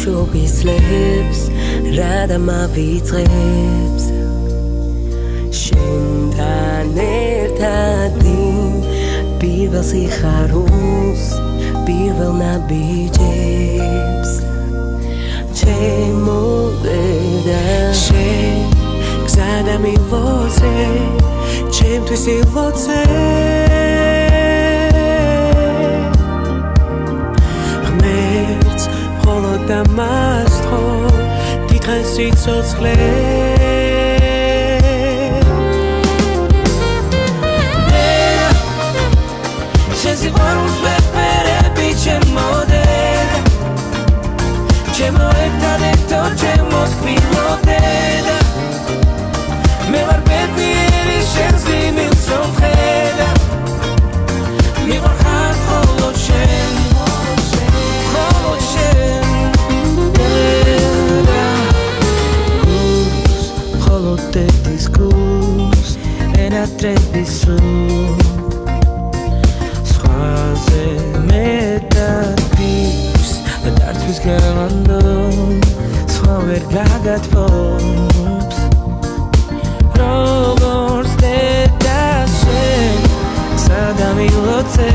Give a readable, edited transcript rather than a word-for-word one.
ბავშვობის წლებს რა დამავიწყებს შენთან ერთად პირველ სიხარულს პირველ ნაბიჯებს ჩემო დედა შენ გზა და მილოცე ჩემთვის ილოცე ღმერთს მხოლოდ ამას თქო დიდხანს სიცოცხლე სიყვარულს ვეფერები ჩემო დედა ჩემო ერთადერთო ჩემო თქმილო დედა მე ვარ ბედნიერი შენს ღიმილს რომ ხედა მივარხარ მხოლოდ შენ მხოლოდ შენ დედა გულს მხოლოდ დედის გულს ენატრების სულ სხვა ვერ გაგათბობს როგორც დედა შენ გზა და მილოცე